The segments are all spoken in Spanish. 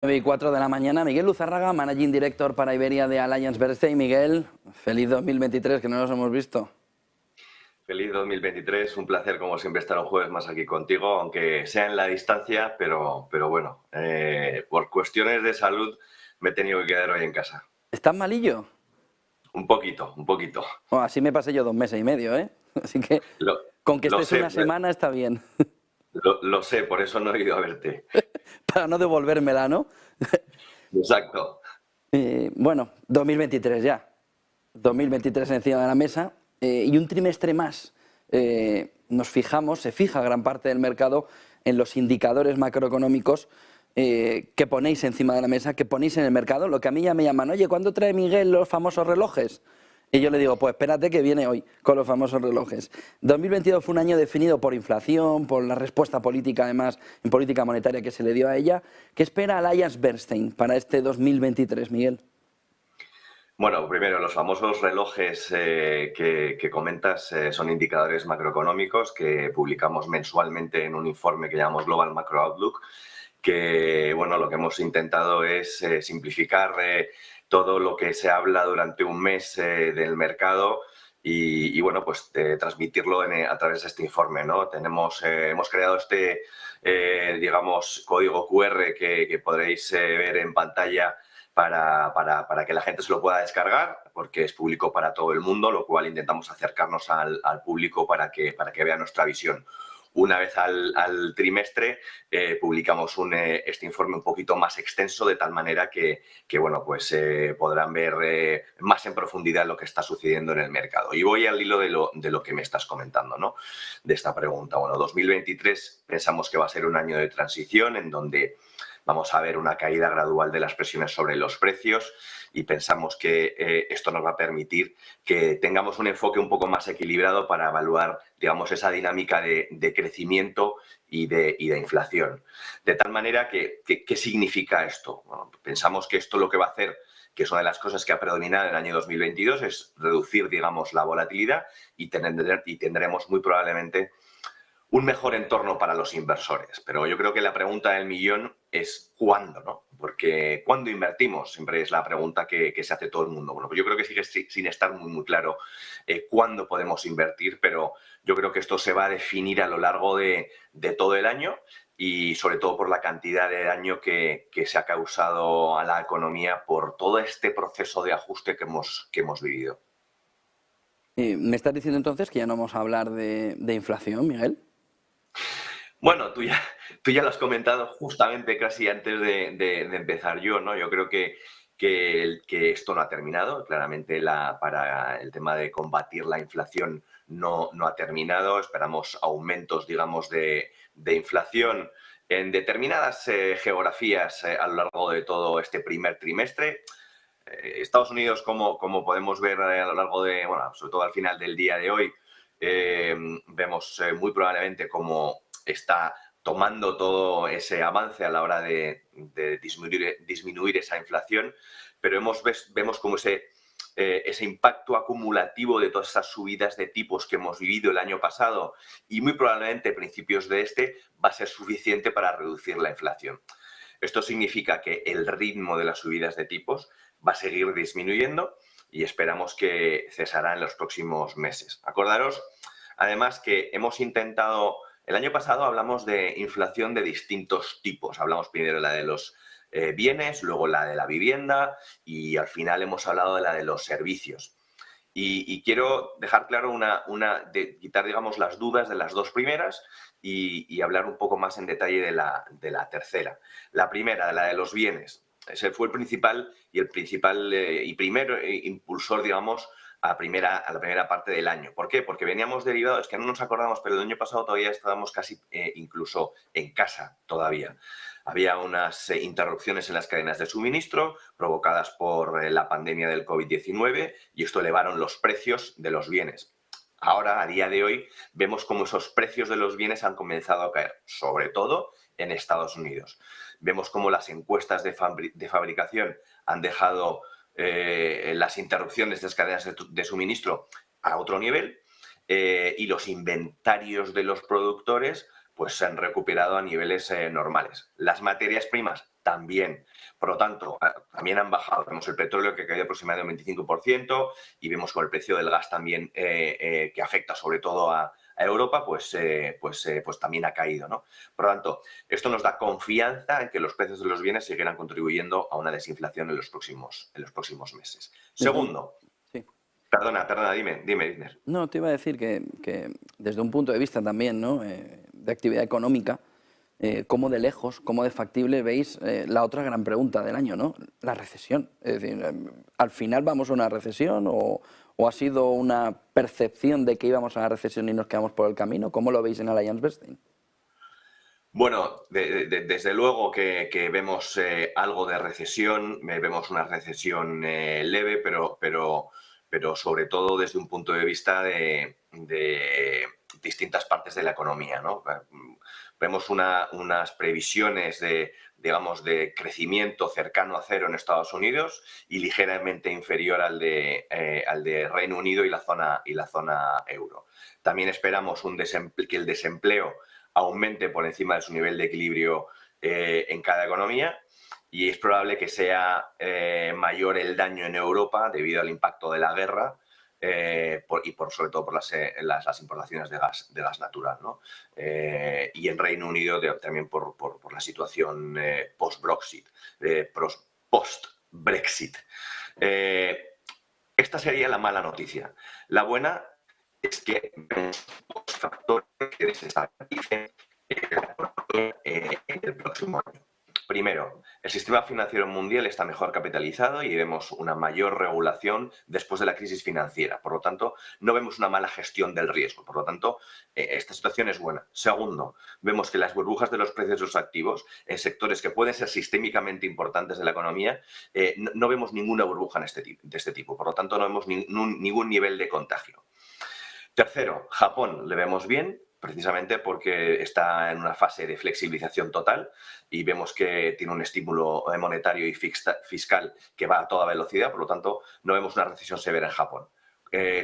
9:04 de la mañana. Miguel Luzárraga, Managing Director para Iberia de AllianceBernstein. Miguel, feliz 2023, que no nos hemos visto. Feliz 2023, un placer como siempre estar un jueves más aquí contigo, aunque sea en la distancia, pero bueno, por cuestiones de salud me he tenido que quedar hoy en casa. ¿Estás malillo? Un poquito. Bueno, así me pasé yo 2 meses y medio, ¿eh? Así que con que Lo estés sé, una semana está bien. Lo sé, por eso no he ido a verte. Para no devolvérmela, ¿no? Exacto. Bueno, 2023 ya. 2023 encima de la mesa y un trimestre más. Se fija gran parte del mercado en los indicadores macroeconómicos que ponéis encima de la mesa, que ponéis en el mercado. Lo que a mí ya me llaman, oye, ¿cuándo trae Miguel los famosos relojes? Y yo le digo, pues espérate que viene hoy con los famosos relojes. 2022 fue un año definido por inflación, por la respuesta política, además, en política monetaria que se le dio a ella. ¿Qué espera AllianceBernstein para este 2023, Miguel? Bueno, primero, los famosos relojes que comentas son indicadores macroeconómicos que publicamos mensualmente en un informe que llamamos Global Macro Outlook, que, bueno, lo que hemos intentado es simplificar todo lo que se habla durante un mes del mercado y bueno, pues transmitirlo a través de este informe, ¿no? Hemos creado este, digamos, código QR que podréis ver en pantalla para que la gente se lo pueda descargar, porque es público para todo el mundo, lo cual intentamos acercarnos al público para que vea nuestra visión. Una vez al trimestre publicamos este informe un poquito más extenso, de tal manera que bueno, pues podrán ver más en profundidad lo que está sucediendo en el mercado. Y voy al hilo de lo que me estás comentando, ¿no? De esta pregunta. Bueno, 2023 pensamos que va a ser un año de transición en donde vamos a ver una caída gradual de las presiones sobre los precios y pensamos que esto nos va a permitir que tengamos un enfoque un poco más equilibrado para evaluar, digamos, esa dinámica de crecimiento y de inflación. De tal manera que, ¿qué significa esto? Bueno, pensamos que esto lo que va a hacer, que es una de las cosas que ha predominado en el año 2022, es reducir, digamos, la volatilidad y tendremos muy probablemente un mejor entorno para los inversores. Pero yo creo que la pregunta del millón es ¿cuándo? ¿No? Porque ¿cuándo invertimos? Siempre es la pregunta que se hace todo el mundo. Bueno, pues yo creo que sigue sin estar muy claro cuándo podemos invertir, pero yo creo que esto se va a definir a lo largo de todo el año y sobre todo por la cantidad de daño que se ha causado a la economía por todo este proceso de ajuste que hemos vivido. ¿Me estás diciendo entonces que ya no vamos a hablar de inflación, Miguel? Bueno, tú ya lo has comentado justamente casi antes de empezar yo, ¿no? Yo creo que esto no ha terminado. Claramente para el tema de combatir la inflación no ha terminado. Esperamos aumentos, digamos, de inflación en determinadas geografías a lo largo de todo este primer trimestre. Estados Unidos, como podemos ver a lo largo de, bueno, sobre todo al final del día de hoy, vemos muy probablemente cómo está tomando todo ese avance a la hora de disminuir esa inflación, pero vemos como ese impacto acumulativo de todas esas subidas de tipos que hemos vivido el año pasado y muy probablemente a principios de va a ser suficiente para reducir la inflación. Esto significa que el ritmo de las subidas de tipos va a seguir disminuyendo y esperamos que cesará en los próximos meses. Acordaros, además, que hemos intentado... El año pasado hablamos de inflación de distintos tipos. Hablamos primero de la de los bienes, luego la de la vivienda y al final hemos hablado de la de los servicios. Y quiero dejar claro quitar, digamos, las dudas de las dos primeras y hablar un poco más en detalle de la tercera. La primera, la de los bienes. Ese fue el principal y primer impulsor, digamos, a la primera parte del año. ¿Por qué? Porque veníamos derivados, es que no nos acordamos, pero el año pasado todavía estábamos casi incluso en casa todavía. Había unas interrupciones en las cadenas de suministro provocadas por la pandemia del COVID-19 y esto elevaron los precios de los bienes. Ahora, a día de hoy, vemos cómo esos precios de los bienes han comenzado a caer, sobre todo en Estados Unidos. Vemos cómo las encuestas de fabricación han dejado las interrupciones de las cadenas de suministro a otro nivel y los inventarios de los productores pues se han recuperado a niveles normales. Las materias primas también. Por lo tanto, también han bajado. Vemos el petróleo que ha caído aproximadamente un 25% y vemos con el precio del gas también que afecta sobre todo a Europa, pues también ha caído, ¿no? Por lo tanto, esto nos da confianza en que los precios de los bienes seguirán contribuyendo a una desinflación en los próximos meses. Segundo, Sí. perdona, dime, Isner. No, te iba a decir que desde un punto de vista también, ¿no? De actividad económica, cómo de lejos, cómo de factible veis la otra gran pregunta del año, ¿no? La recesión. Es decir, ¿al final vamos a una recesión o ha sido una percepción de que íbamos a una recesión y nos quedamos por el camino? ¿Cómo lo veis en Allianz Bernstein? Bueno, desde luego que vemos algo de recesión, vemos una recesión leve, pero sobre todo desde un punto de vista de distintas partes de la economía, ¿no? Vemos unas previsiones digamos, de crecimiento cercano a cero en Estados Unidos y ligeramente inferior al de Reino Unido y la zona euro. También esperamos que el desempleo aumente por encima de su nivel de equilibrio en cada economía y es probable que sea mayor el daño en Europa debido al impacto de la guerra sobre todo por las importaciones de gas natural, ¿no? Y en Reino Unido también por la situación post-Brexit. Esta sería la mala noticia. La buena es que vemos dos factores que desestabilicen en el próximo año. Primero, el sistema financiero mundial está mejor capitalizado y vemos una mayor regulación después de la crisis financiera. Por lo tanto, no vemos una mala gestión del riesgo. Por lo tanto, esta situación es buena. Segundo, vemos que las burbujas de los precios de los activos en sectores que pueden ser sistémicamente importantes de la economía, no vemos ninguna burbuja de este tipo. Por lo tanto, no vemos ningún nivel de contagio. Tercero, Japón le vemos bien, precisamente porque está en una fase de flexibilización total y vemos que tiene un estímulo monetario y fiscal que va a toda velocidad, por lo tanto no vemos una recesión severa en Japón.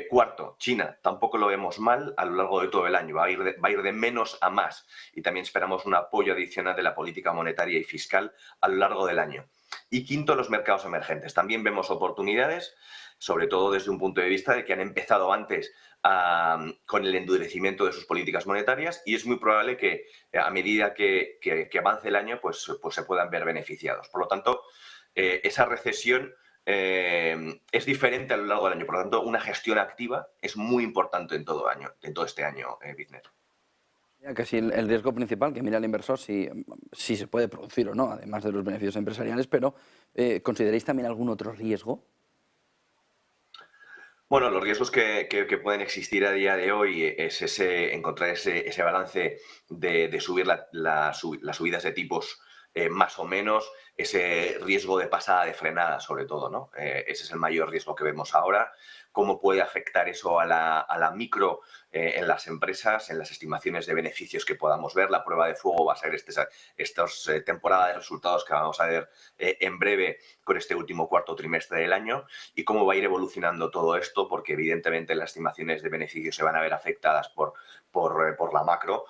Cuarto, China, tampoco lo vemos mal a lo largo de todo el año, va a ir de menos a más y también esperamos un apoyo adicional de la política monetaria y fiscal a lo largo del año. Y quinto, los mercados emergentes. También vemos oportunidades, sobre todo desde un punto de vista de que han empezado antes con el endurecimiento de sus políticas monetarias y es muy probable que a medida que avance el año pues se puedan ver beneficiados. Por lo tanto, esa recesión es diferente a lo largo del año. Por lo tanto, una gestión activa es muy importante en todo este año, Bizner. Casi el riesgo principal que mira el inversor, si se puede producir o no, además de los beneficios empresariales, pero ¿consideráis también algún otro riesgo? Bueno, los riesgos que pueden existir a día de hoy es encontrar ese balance de subir las subidas de tipos más o menos, ese riesgo de pasada de frenada sobre todo, ¿no? Ese es el mayor riesgo que vemos ahora. Cómo puede afectar eso a la micro en las empresas, en las estimaciones de beneficios que podamos ver. La prueba de fuego va a ser estas temporadas de resultados que vamos a ver en breve con este último cuarto trimestre del año y cómo va a ir evolucionando todo esto, porque evidentemente las estimaciones de beneficios se van a ver afectadas por la macro.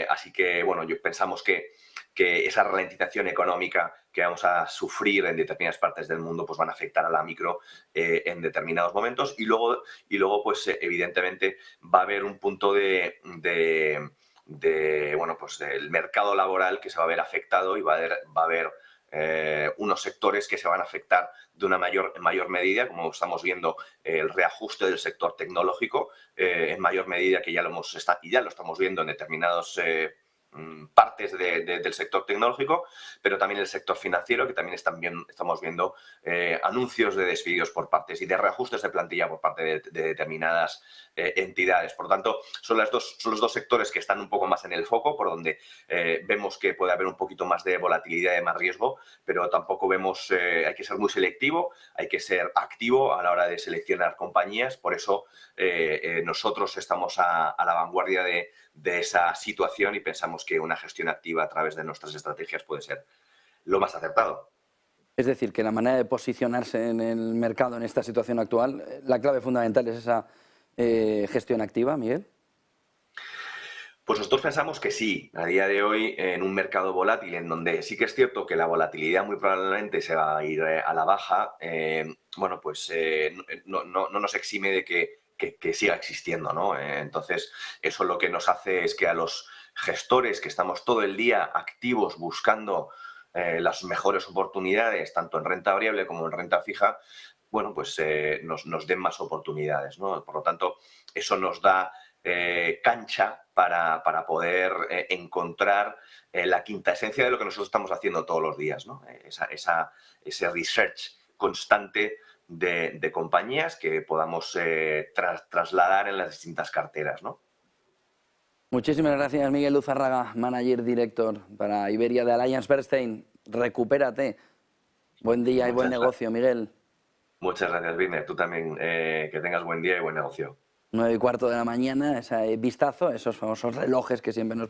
Así que, bueno, pensamos que esa ralentización económica que vamos a sufrir en determinadas partes del mundo pues van a afectar a la micro en determinados momentos y luego pues evidentemente va a haber un punto del mercado laboral que se va a ver afectado y va a haber unos sectores que se van a afectar de una mayor medida, como estamos viendo el reajuste del sector tecnológico en mayor medida que ya lo estamos viendo en determinados partes del sector tecnológico, pero también el sector financiero, que también estamos viendo anuncios de despidos por partes y de reajustes de plantilla por parte de determinadas entidades. Por lo tanto, son los dos sectores que están un poco más en el foco, por donde vemos que puede haber un poquito más de volatilidad y de más riesgo, pero tampoco vemos, hay que ser muy selectivo, hay que ser activo a la hora de seleccionar compañías, por eso nosotros estamos a la vanguardia de esa situación y pensamos que una gestión activa a través de nuestras estrategias puede ser lo más acertado. Es decir, que la manera de posicionarse en el mercado en esta situación actual, la clave fundamental es esa gestión activa, Miguel. Pues nosotros pensamos que sí, a día de hoy, en un mercado volátil, en donde sí que es cierto que la volatilidad muy probablemente se va a ir a la baja, bueno, pues no nos exime de que siga existiendo, ¿no? Entonces, eso lo que nos hace es que a los gestores que estamos todo el día activos buscando las mejores oportunidades, tanto en renta variable como en renta fija, bueno, pues nos den más oportunidades, ¿no? Por lo tanto, eso nos da cancha para poder encontrar la quinta esencia de lo que nosotros estamos haciendo todos los días, ¿no? Ese research constante de compañías que podamos trasladar en las distintas carteras, ¿no? Muchísimas gracias, Miguel Luzárraga, Manager Director para Iberia de AllianceBernstein. Recupérate. Buen día y buen negocio, Miguel. Muchas gracias, Viner. Tú también, que tengas buen día y buen negocio. 9:15 de la mañana, ese vistazo, esos famosos relojes que siempre nos